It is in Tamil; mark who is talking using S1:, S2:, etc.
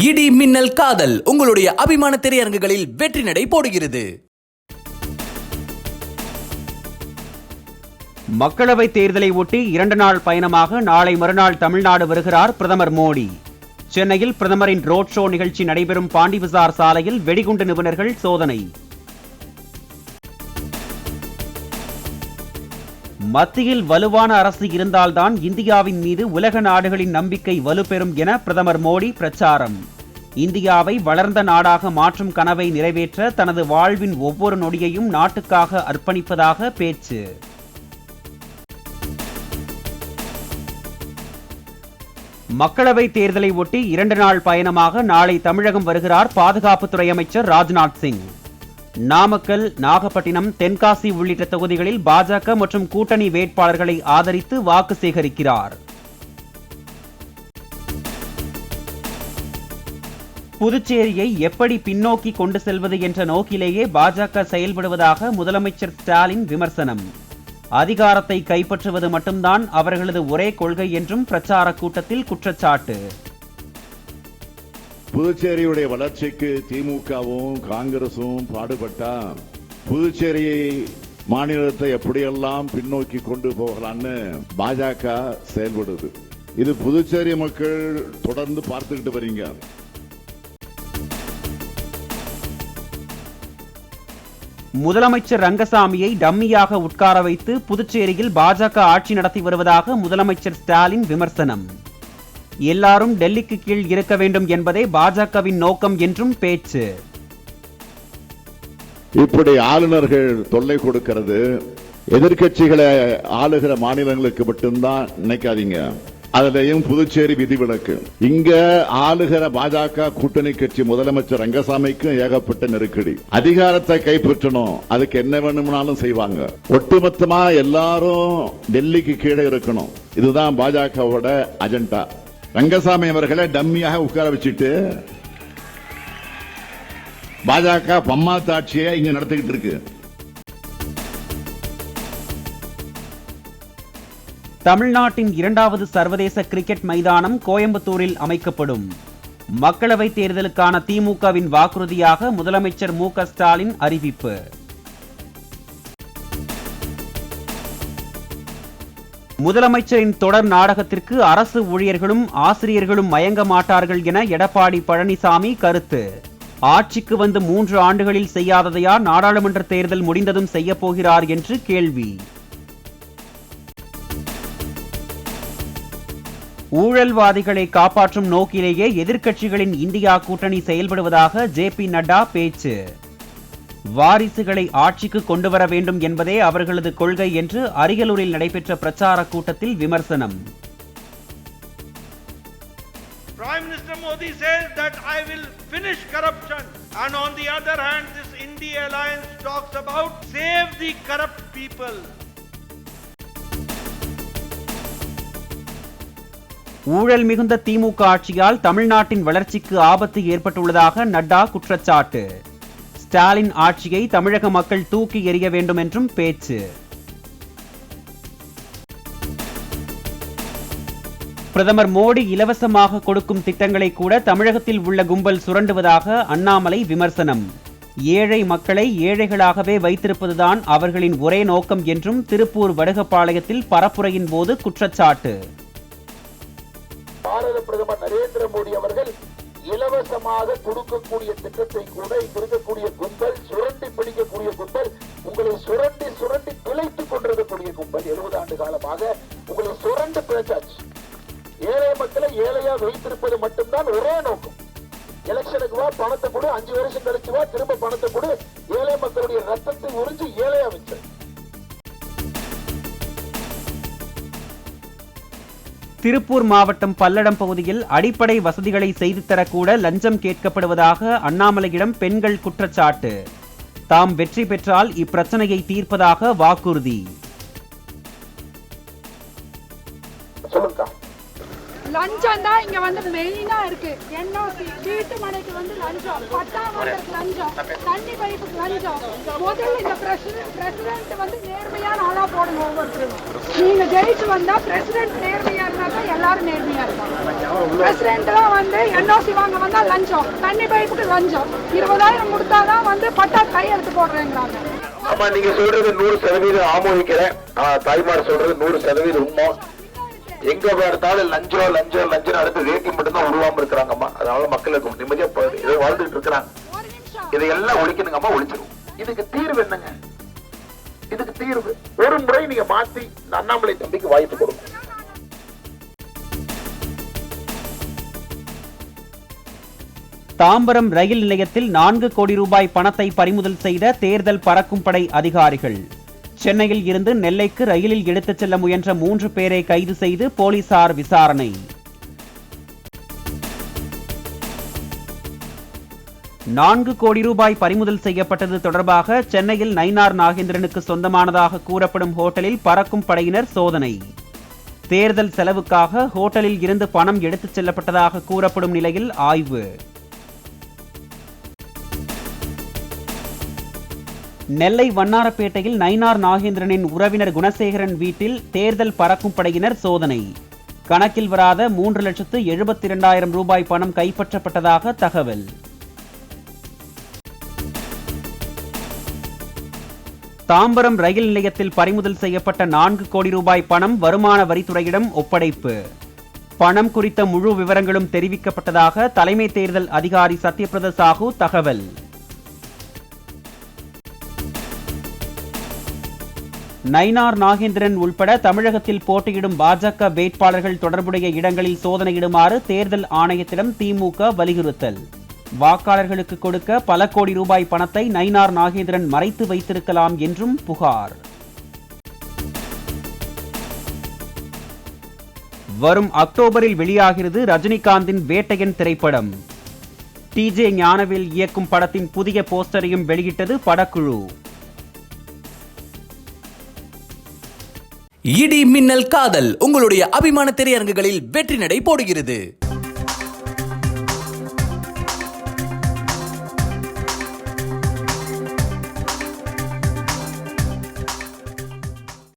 S1: இடி மின்னல் காதல் உங்களுடைய அபிமான திரையரங்குகளில் வெற்றி நடை போடுகிறது.
S2: மக்களவை தேர்தலை ஒட்டி 2 நாள் பயணமாக நாளை மறுநாள் தமிழ்நாடு வருகிறார் பிரதமர் மோடி. சென்னையில் பிரதமரின் ரோட் ஷோ நிகழ்ச்சி நடைபெறும் பாண்டிபசார் சாலையில் வெடிகுண்டு நிபுணர்கள் சோதனை. மத்தியில் வலுவான அரசு இருந்தால்தான் இந்தியாவின் மீது உலக நாடுகளின் நம்பிக்கை வலுப்பெறும் என பிரதமர் மோடி பிரச்சாரம். இந்தியாவை வளர்ந்த நாடாக மாற்றும் கனவை நிறைவேற்ற தனது வாழ்வின் ஒவ்வொரு நொடியையும் நாட்டுக்காக அர்ப்பணிப்பதாக பேச்சு. மக்களவை தேர்தலை ஒட்டி 2 நாள் பயணமாக நாளை தமிழகம் வருகிறார் பாதுகாப்புத்துறை அமைச்சர் ராஜ்நாத் சிங். நாமக்கல், நாகப்பட்டினம், தென்காசி உள்ளிட்ட தொகுதிகளில் பாஜக மற்றும் கூட்டணி வேட்பாளர்களை ஆதரித்து வாக்கு சேகரிக்கிறார். புதுச்சேரியை எப்படி பின்னோக்கி கொண்டு செல்வது என்ற நோக்கிலேயே பாஜக செயல்படுவதாக முதலமைச்சர் ஸ்டாலின் விமர்சனம். அதிகாரத்தை கைப்பற்றுவது மட்டும்தான் அவர்களது ஒரே கொள்கை என்றும் பிரச்சார கூட்டத்தில் குற்றச்சாட்டு.
S3: புதுச்சேரியுடைய வளர்ச்சிக்கு திமுகவும் காங்கிரசும் பாடுபட்டா புதுச்சேரியை மாநிலத்தை எப்படியெல்லாம் பின்னோக்கி கொண்டு போகலான்னு பாஜக செயல்படுது. இது புதுச்சேரி மக்கள் தொடர்ந்து பார்த்துக்கிட்டு வரீங்க.
S2: முதலமைச்சர் ரங்கசாமியை டம்மியாக உட்கார வைத்து புதுச்சேரியில் பாஜக ஆட்சி நடத்தி வருவதாக முதலமைச்சர் ஸ்டாலின் விமர்சனம். எல்லாரும் டெல்லிக்கு கீழ் இருக்க வேண்டும் என்பதே பாஜகவின் நோக்கம் என்றும் பேச்சு.
S3: இப்படி ஆளுநர்கள் தொல்லை கொடுக்கிறது எதிர்கட்சிகளை ஆளுகிற மாநிலங்களுக்கு மட்டும்தான் நினைக்காதீங்க. அதுலயும் புதுச்சேரி விதிவிலக்கு. இங்க ஆளுகிற பாஜக கூட்டணி கட்சி முதலமைச்சர் ரங்கசாமிக்கும் ஏகப்பட்ட நெருக்கடி. அதிகாரத்தை கைப்பற்றணும், அதுக்கு என்ன வேணும்னாலும் செய்வாங்க. ஒட்டுமொத்தமா எல்லாரும் டெல்லிக்கு கீழே இருக்கணும், இதுதான் பாஜகவோட அஜெண்டா. ரங்கசாமி அவர்களை டம்மியாக உட்கார வச்சுட்டு பாஜக பம்மாத்து ஆட்சியை இங்க நடத்திக்கிட்டு இருக்கு.
S2: தமிழ்நாட்டின் 2வது சர்வதேச கிரிக்கெட் மைதானம் கோயம்புத்தூரில் அமைக்கப்படும். மக்களவை தேர்தலுக்கான திமுகவின் வாக்குறுதியாக முதலமைச்சர் மு க ஸ்டாலின் அறிவிப்பு. முதலமைச்சரின் தொடர் நாடகத்திற்கு அரசு ஊழியர்களும் ஆசிரியர்களும் மயங்க மாட்டார்கள் என எடப்பாடி பழனிசாமி கருத்து. ஆட்சிக்கு வந்து 3 ஆண்டுகளில் செய்யாததையா நாடாளுமன்ற தேர்தல் முடிந்ததும் செய்ய போகிறார் என்று கேள்வி. ஊழல்வாதிகளை காப்பாற்றும் நோக்கிலேயே எதிர்க்கட்சிகளின் இந்தியா கூட்டணி செயல்படுவதாக ஜே.பி. நட்டா பேச்சு. வாரிசுகளை ஆட்சிக்கு கொண்டு வர வேண்டும் என்பதே அவர்களது கொள்கை என்று அரியலூரில் நடைபெற்ற பிரச்சார கூட்டத்தில் விமர்சனம்.
S4: Prime Minister Modi says that I will finish corruption, and on the other hand this India alliance talks about save the corrupt people.
S2: ஊழல் மிகுந்த திமுக ஆட்சியால் தமிழ்நாட்டின் வளர்ச்சிக்கு ஆபத்து ஏற்பட்டுள்ளதாக நட்டா குற்றச்சாட்டு. ஸ்டாலின் ஆட்சியை தமிழக மக்கள் தூக்கி எறிய வேண்டும் என்றும் பேச்சு. பிரதமர் மோடி இலவசமாக கொடுக்கும் திட்டங்களை கூட தமிழகத்தில் உள்ள கும்பல் சுரண்டுவதாக அண்ணாமலை விமர்சனம். ஏழை மக்களை ஏழைகளாகவே வைத்திருப்பதுதான் அவர்களின் ஒரே நோக்கம் என்றும் திருப்பூர் வடுகப்பாளையத்தில் பரப்புரையின் போது குற்றச்சாட்டு.
S5: பாரத பிரதமர் நரேந்திர மோடி அவர்கள் இலவசமாக கொடுக்கக்கூடிய திட்டத்தை கூட இங்க இருக்கக்கூடிய கும்பல், சுரண்டி பிடிக்கக்கூடிய கும்பல், உங்களை சுரண்டி சுரண்டி பிழைத்துக் கொண்டிருக்கக்கூடிய கும்பல் 70 ஆண்டு காலமாக உங்களை சுரண்டு பிழைச்சாச்சு. ஏழை மக்களை ஏழையா வைத்திருப்பது மட்டும்தான் ஒரே நோக்கம். எலெக்ஷனுக்கு வா, பணத்தை கொடு, 5 வருஷம் கழிச்சு வா, திரும்ப பணத்தை கொடு, ஏழை மக்களுடைய ரத்தத்தை உறிஞ்சி ஏழையா வச்சு.
S2: திருப்பூர் மாவட்டம் பல்லடம் பகுதியில் அடிப்படை வசதிகளை செய்து தரக்கூட லஞ்சம் கேட்கப்படுவதாக அண்ணாமலையிடம் பெண்கள் குற்றச்சாட்டு. தாம் வெற்றி பெற்றால் இப்பிரச்சனையை தீர்ப்பதாக வாக்குறுதி.
S6: லஞ்சம் தான் இங்க வந்து மெயினா இருக்கு. என்ஓசி வீட்டு மனைக்கு வந்து லஞ்சம், பட்டா வாங்குறதுக்கு லஞ்சம், தண்ணி பைப்புக்கு லஞ்சம். முதல்ல இந்த பிரசிடென்ட் வந்து நேர்மையான ஆளா போடணும். ஒவ்வொருத்தரும் நீங்க ஜெயிச்சு வந்தா பிரசிடென்ட் நேர்மையா இருந்தா தான் எல்லாரும் நேர்மையா இருப்பாங்க. பிரசிடென்ட் தான் வந்து என்ஓசி வாங்க வந்தா லஞ்சம், தண்ணி பைப்புக்கு லஞ்சம், 20,000 கொடுத்தாதான் வந்து பட்டா கையெழுத்து போடுறேங்கிறாங்க.
S5: ஆமா, நீங்க சொல்றது 100% ஆமோதிக்கிறேன். தாய்மார் சொல்றது 100% உண்மை. எங்க பார்த்தாலும் லஞ்சம் லஞ்சம் லஞ்சம் அடுத்து வேட்டி மட்டும் தான் உருவாம இருக்கிறாங்கம்மா. அதனால மக்களுக்கு நிம்மதியா இதை வாழ்ந்துட்டு இருக்கிறாங்க. இதையெல்லாம் ஒழிக்கணுங்கம்மா, ஒழிச்சிடும். இதுக்கு தீர்வு என்னங்க? இதுக்கு தீர்வு ஒரு முறை நீங்க மாத்தி அண்ணாமலை தம்பிக்கு வாய்ப்பு கொடுங்க.
S2: தாம்பரம் ரயில் நிலையத்தில் 4 கோடி ரூபாய் பணத்தை பறிமுதல் செய்த தேர்தல் பறக்கும் படை அதிகாரிகள். சென்னையில் இருந்து நெல்லைக்கு ரயிலில் எடுத்துச் செல்ல முயன்ற 3 பேரை கைது செய்து போலீசார் விசாரணை. $4 கோடி ரூபாய் பறிமுதல் செய்யப்பட்டது தொடர்பாக சென்னையில் நயினார் நாகேந்திரனுக்கு சொந்தமானதாக கூறப்படும் ஹோட்டலில் பறக்கும் படையினர் சோதனை. தேர்தல் செலவுக்காக ஹோட்டலில் இருந்து பணம் எடுத்துச் செல்லப்பட்டதாக கூறப்படும் நிலையில் ஆய்வு. நெல்லை வண்ணாரப்பேட்டையில் நயினார் நாகேந்திரனின் உறவினர் குணசேகரன் வீட்டில் தேர்தல் பறக்கும் படையினர் சோதனை. கணக்கில் வராத 3,72,000 ரூபாய் பணம் கைப்பற்றப்பட்டதாக தகவல். தாம்பரம் ரயில் நிலையத்தில் பறிமுதல் செய்யப்பட்ட 4 கோடி ரூபாய் பணம் வருமான வரித்துறையிடம் ஒப்படைப்பு. பணம் குறித்த முழு விவரங்களும் தெரிவிக்கப்பட்டதாக தலைமை தேர்தல் அதிகாரி சத்யபிரத சாஹூ தகவல். நயினார் நாகேந்திரன் உள்பட தமிழகத்தில் போட்டியிடும் பாஜக வேட்பாளர்கள் தொடர்புடைய இடங்களில் சோதனையிடுமாறு தேர்தல் ஆணையத்திடம் திமுக வலியுறுத்தல். வாக்காளர்களுக்கு கொடுக்க பல கோடி ரூபாய் பணத்தை நயினார் நாகேந்திரன் மறைத்து வைத்திருக்கலாம் என்றும் புகார். வரும் அக்டோபரில் வெளியாகிறது ரஜினிகாந்தின் வேட்டையன் திரைப்படம். டிஜே ஞானவேல் இயக்கும் படத்தின் புதிய போஸ்டரையும் வெளியிட்டது படக்குழு.
S1: இடி மின்னல் காதல் உங்களுடைய அபிமான திரையரங்குகளில் வெற்றி நடை போடுகிறது.